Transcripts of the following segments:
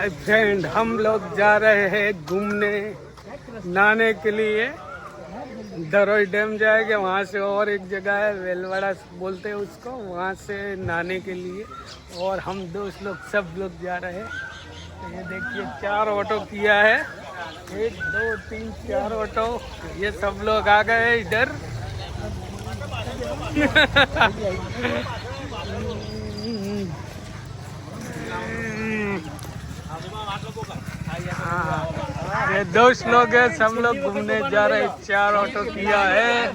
Friend, हम लोग जा रहे हैं घूमने नहाने के लिए। दरोई डैम जाएंगे, वहाँ से और एक जगह है वेलवाड़ा बोलते हैं उसको, वहाँ से नहाने के लिए। और हम दोस्त लोग सब लोग जा रहे हैं। तो ये देखिए 4 ऑटो किया है, 1 2 3 4 ऑटो। ये सब लोग आ गए इधर। ये दोस्त लोग हैं, सब लोग घूमने जा रहे हैं। 4 ऑटो किया है।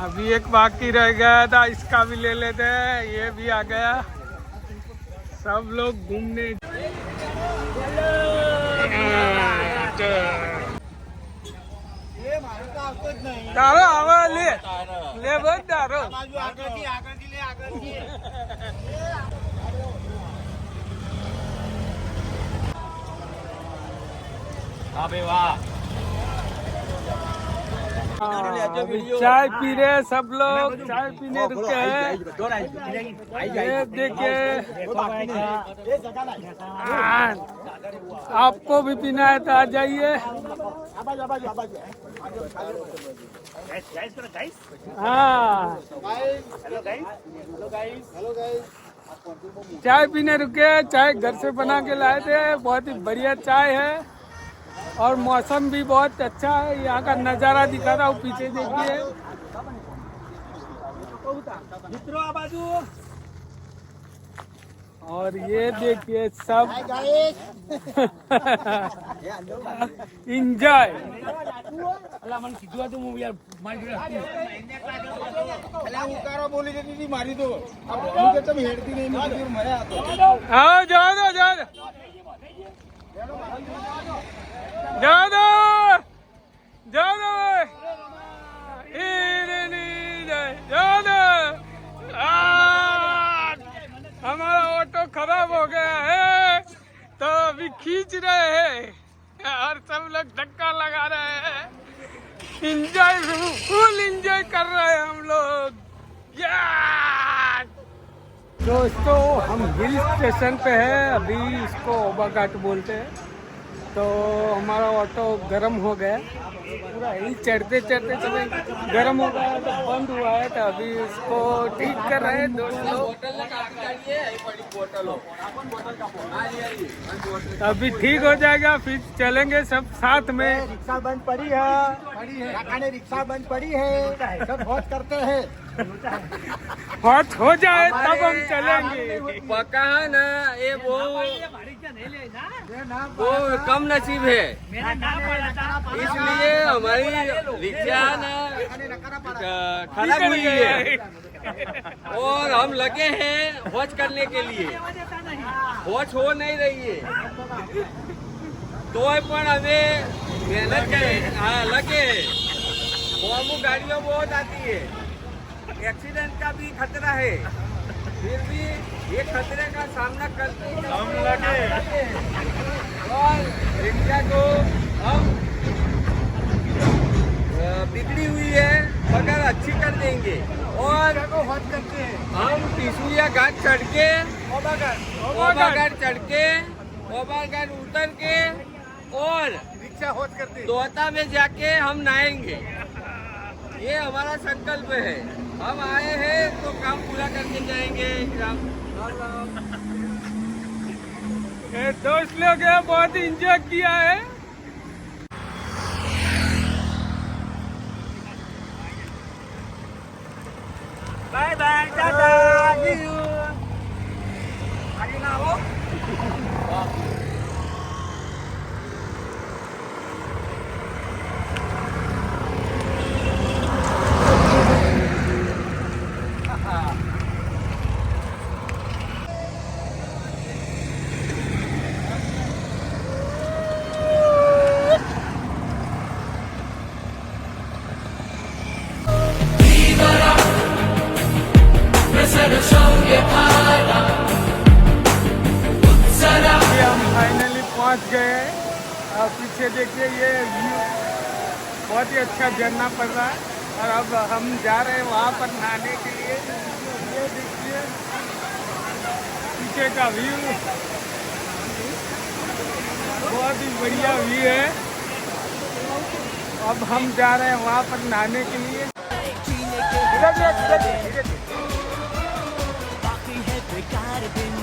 अभी एक बाकी रह गया था, इसका भी ले लेते हैं। ये भी आ गया। सब लोग घूमने तारो आवा ले बहुत तारो चाय पी रहे हैं सब लोग। चाय पीने रुके हैं। ये देखिए, आपको भी पीना है तो आ जाइए। हाँ, चाय पीने रुके हैं। चाय घर से बना के लाए थे। बहुत ही बढ़िया चाय है और मौसम भी बहुत अच्छा है। यहाँ का नज़ारा दिखा रहा हूँ, पीछे देखिए। और ये देखिए सब इंजॉय। हाँ, जाओ दो जाओ दो जाओ दो जाओ दो जाओ दो। हमारा ऑटो खराब हो गया है तो अभी खींच रहे हैं और सब लोग धक्का लगा रहे हैं। इंजॉय, फुल इंजॉय कर रहे हैं हम लोग। दोस्तों, हम हिल स्टेशन पे हैं अभी। इसको ओबा घाट बोलते हैं। तो हमारा ऑटो गर्म हो गया, पूरा हिल चढ़ते चढ़ते चले गर्म हो गया तो बंद हुआ है। तो अभी इसको ठीक कर रहे हैं दोस्त लोग। अभी ठीक हो जाएगा, फिर चलेंगे सब साथ में। रिक्शा बंद पड़ी है, रिक्शा बंद पड़ी है, सब हौच करते हैं। हौच हो जाए तब हम चलेंगे। पक्का है ना, ये वो कम नसीब है, इसलिए हमारी रिक्शा खराब हुई है और हम लगे हैं हौच करने के लिए। हौच हो नहीं रही है तो हमें मेहनत करें। हाँ, लगे। गाड़ियों बहुत आती है, एक्सीडेंट का भी खतरा है, फिर भी ये खतरे का सामना करते हम लगे और रिक्शा को हम बिगड़ी हुई है मगर अच्छी कर देंगे। और हम पिसुलिया घाट चढ़ के ओबा घाट चढ़ के ओबा घाट उतर के और रिक्शा हौच करते दोहता में जाके हम नहाएंगे। ये हमारा संकल्प है। हम आए हैं तो काम पूरा करके जाएंगे। दोस्त लोग हैं, बहुत इंजॉय किया है। Bye bye, tata, see you. आगे ना हो। पहुंच गए। और पीछे देखिए, ये व्यू बहुत ही अच्छा झरना पड़ रहा है और अब हम जा रहे हैं वहाँ पर नहाने के लिए। ये देखिए पीछे का व्यू, बहुत ही बढ़िया व्यू है। अब हम जा रहे हैं वहाँ पर नहाने के लिए। धीरे धीरे धीरे धीरे धीरे। बाकी है बेकार दिन